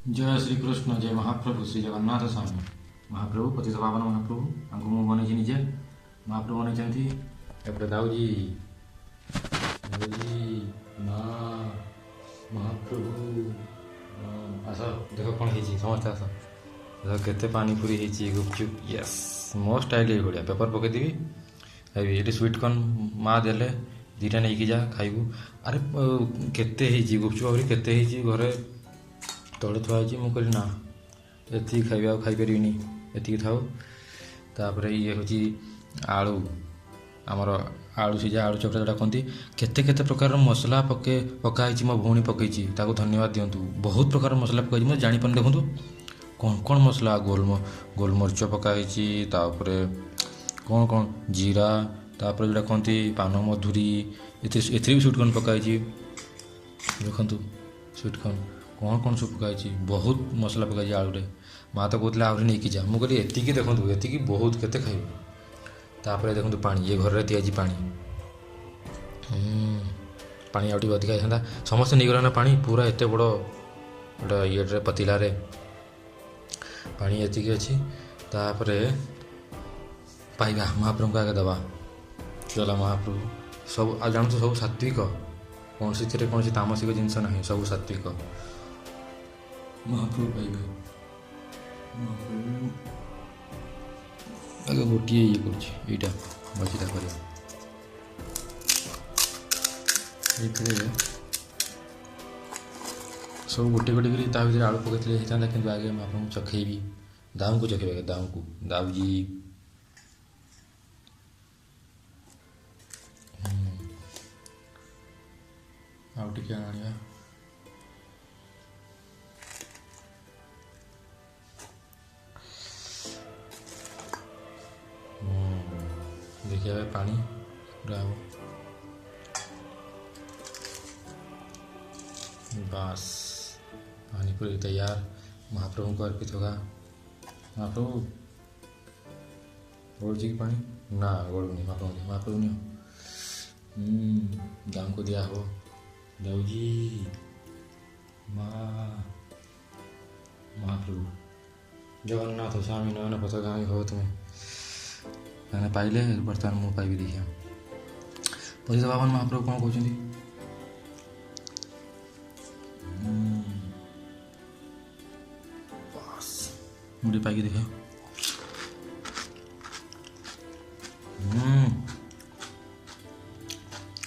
जय श्री कृष्ण जय महाप्रभु श्री जगन्नाथ स्वामी महाप्रभु पतित पावन महाप्रभु ତାଙ୍କୁ ମୁଁ ବନେଇଛି ନିଜେ ମହାପ୍ରଭୁ ବନେଇଛନ୍ତି। ଏପଟେ ଦାଉଜି ମା ମହାପ୍ରଭୁ ଆସ ଦେଖ କ'ଣ ହେଇଛି ସମସ୍ତେ ଆସ ଦେଖ କେତେ ପାନିପୁରୀ ହେଇଛି ଗୁପଚୁପ୍ ୟେସ୍ ମୋ ଷ୍ଟାଇଲ୍ ଏଇଭଳିଆ ପେପର୍ ପକେଇଦେବି ଖାଇବି। ଏଠି ସୁଇଟ୍ କର୍ଣ୍ଣ ମା ଦେଲେ ଦୁଇଟା ନେଇକି ଯା ଖାଇବୁ। ଆରେ କେତେ ହେଇଛି ଗୁପଚୁପ୍ ଆହୁରି କେତେ ହେଇଛି ଘରେ ତଳେ ଥୁଆ ହେଇଛି। ମୁଁ କହିଲି ନା ଏତିକି ଖାଇବି ଆଉ ଖାଇପାରିବିନି ଏତିକି ଥାଉ। ତାପରେ ଇଏ ହେଉଛି ଆଳୁ ଆମର ଆଳୁ ସିଝା ଆଳୁ ଚକଟା ଯେଉଁଟା କହନ୍ତି। କେତେ କେତେ ପ୍ରକାରର ମସଲା ପକା ହେଇଛି ମୋ ଭଉଣୀ ପକେଇଛି ତାକୁ ଧନ୍ୟବାଦ ଦିଅନ୍ତୁ। ବହୁତ ପ୍ରକାର ମସଲା ପକାଇଛି ମୁଁ ଜାଣିପାରୁନି। ଦେଖନ୍ତୁ କ'ଣ କ'ଣ ମସଲା ଗୋଲମରିଚ ପକା ହେଇଛି ତାପରେ କ'ଣ କ'ଣ ଜିରା ତାପରେ ଯେଉଁଟା କହନ୍ତି ପାନ ମଧୁରୀ ଏଥିରେ ବି ସୁଇଟ୍ କର୍ଣ୍ଣ ପକା ହେଇଛି। ଦେଖନ୍ତୁ ସୁଇଟ୍ କର୍ଣ୍ଣ କ'ଣ କ'ଣ ସବୁ ପକା ହେଇଛି ବହୁତ ମସଲା ପକାଇଛି ଆଳୁରେ। ମା ତ କହୁଥିଲେ ଆହୁରି ନେଇକି ଯା ମୁଁ କହିଲି ଏତିକି ଦେଖନ୍ତୁ ଏତିକି ବହୁତ କେତେ ଖାଇବୁ। ତାପରେ ଦେଖନ୍ତୁ ପାଣି ଇଏ ଘରରେ ତିଆଜି ପାଣି ପାଣି ଆଉ ଟିକେ ଅଧିକା ହେଇଥାନ୍ତା ସମସ୍ତେ ନେଇଗଲା ନା ପାଣି ପୁରା ଏତେ ବଡ଼ ଗୋଟେ ଇଏରେ ପତିଲାରେ ପାଣି ଏତିକି ଅଛି। ତାପରେ ପାଇବା ମହାପ୍ରଭୁଙ୍କୁ ଆଗେ ଦେବା ଚଲା ମହାପ୍ରଭୁ ସବୁ ଆଉ ଜାଣୁଛୁ ସବୁ ସାତ୍ଵିକ କୌଣସିଥିରେ କୌଣସି ତାମସିକ ଜିନିଷ ନାହିଁ ସବୁ ସାତ୍ଵିକ। ମହାପ୍ରଭୁ ପାଇବେ ଆଗେ ଗୋଟିଏ ଇଏ କରୁଛି ଏଇଟା ବଚିଟା କରିବା ଏଇଥିରେ ସବୁ ଗୋଟେ ଗୋଟେ କରି ତା ଭିତରେ ଆଳୁ ପକାଇଥିଲେ ହେଇଥାନ୍ତା କିନ୍ତୁ ଆଗେ ମୁଁ ଆପଣଙ୍କୁ ଚଖେଇବି ଦାଉଙ୍କୁ ଚଖେଇବି ଆଗେ ଦାଉଙ୍କୁ ଦାଉଜି ଆଉ ଟିକେ ଆଣିବା देखिए पानी पूरा हो बस पानी पूरी तैयार महाप्रभु को अर्पित होगा। महाप्रभु गोड़ जी की पानी ना गोड़ नहीं महाप्रभु नहीं गाँव को दिया हो दाऊजी माँ महाप्रभु जगन्नाथ स्वामी नयन पथगामी हो तुम्हें मैंने पाइले बर्तमान मु पाइबी देखिए पतित पावन महाप्रभु कौन कहते बस मुझे पाइकी देखिए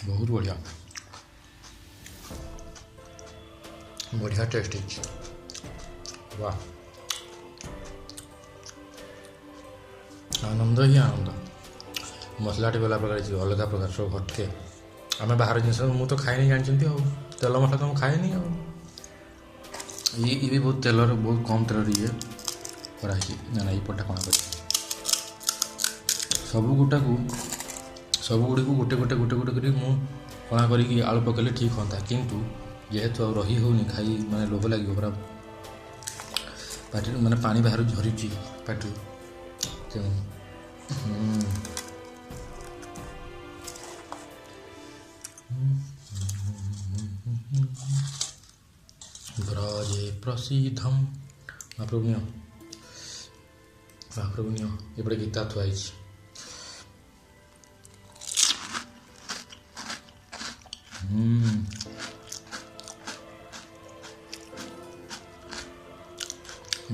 बहुत बढ़िया बढ़िया टेस्टी वाह आनंद ही आनंद मसलाटी गला प्रकार अलग प्रकार सब हटके आम बाहर जिन मु तो खाए नहीं जानते आ तेल मसला तो मुझे खाए नहीं ये भी बहुत तेल बहुत कम तेल ये कराई ना ये पटा कणा कर सबुगुटा को सबुगुड़ी को गोटे गोटे गोटे गोटे कर कणा करी आलू पकड़े ठीक हाँ किंतु जेहेतु आ रही होनी खाई मैंने लोभ लगे पूरा पार्टी मैंने पानी बाहर झरी पार्टी ब्रजे प्रसिद्धम महाप्रभु नियो एपटे गीता थुआई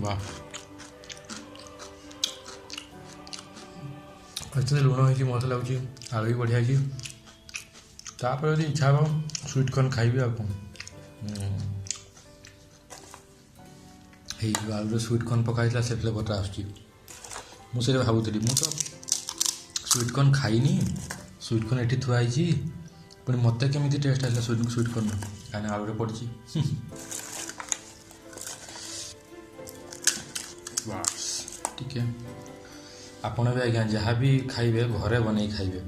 वाह अच्छे लुण हो मसला हो आलू भी बढ़िया तापर यदि इच्छा हो स्वीट कॉर्न खाइबी आ कौन आलू स्वीट कॉर्न पकाई से फ्लेवरटा आसुँचे भावुली मु तो स्वीट कॉर्न खाइनी स्वीट कॉर्न ये थुआई पुणी मत केमी टेस्ट आसा स्वीट कॉर्न कहीं आलू पड़ी बस ठीक है आपण भी आज्ञा जहाँ भी खाइबे घरे बनै खाइबे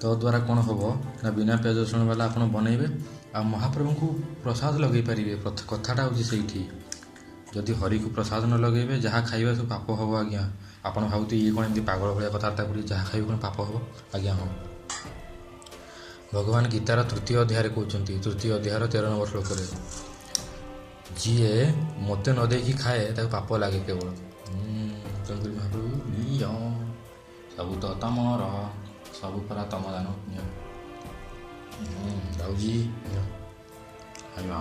तो द्वारा कौन हम ना बिना प्याज रसुण वाला आप बनइबे आ महाप्रभु को प्रसाद लगे पारे कथाटा हूँ से जदि हरि को प्रसाद न लगे जहाँ खाइबे सब पाप हम आज्ञा आपड़ भावते ये कौन एमती पागल भाया कथबार्ता कर जहाँ खाइबे कौन पाप हम आज्ञा हाँ भगवान गीतार तृतीय अध्याय कहते तृतीय अध्याय 13 नंबर श्लोक ଯିଏ ମୋତେ ନ ଦେଇକି ଖାଏ ତାକୁ ପାପ ଲାଗେ କେବଳ। ତେଣୁକରି ମହାପ୍ରଭୁ ନିଅ, ସବୁ ତ ତମର, ସବୁ ପରା ତମ ଦାନ। ନିଅ ଯାଉଛି, ନିଅ ଖାଇବା।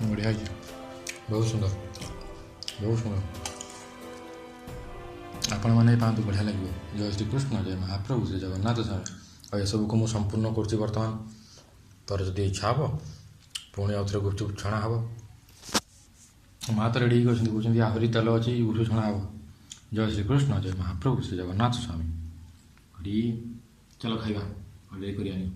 ବଢ଼ିଆ ହେଇଛି, ବହୁତ ସୁନ୍ଦର, ବହୁତ ସୁନ୍ଦର। ଆପଣମାନେ ପାଆନ୍ତୁ, ବଢ଼ିଆ ଲାଗିବ। ଜୟ ଶ୍ରୀକୃଷ୍ଣ, ଜୟ ମହାପ୍ରଭୁ ଶ୍ରୀ ଜଗନ୍ନାଥ ସ୍ୱାମୀ। ଆଉ ଏସବୁକୁ ମୁଁ ସମ୍ପୂର୍ଣ୍ଣ କରୁଛି ବର୍ତ୍ତମାନ। ପରେ ଯଦି ଇଚ୍ଛା ହେବ ପୁଣି ଆଉଥରେ ଗୁପଚୁପ ଛଣା ହେବ। ମା ତ ରେଡ଼ି ହେଇକି ଅଛନ୍ତି, କହୁଛନ୍ତି ଆହୁରି ତେଲ ଅଛି, ଗୁପଚୁପ ଛଣା ହେବ। ଜୟ ଶ୍ରୀକୃଷ୍ଣ, ଜୟ ମହାପ୍ରଭୁ ଶ୍ରୀ ଜଗନ୍ନାଥ ସ୍ୱାମୀ। ଚାଲ ଖାଇବା, ରେଡ଼ି କରି ଆଣି।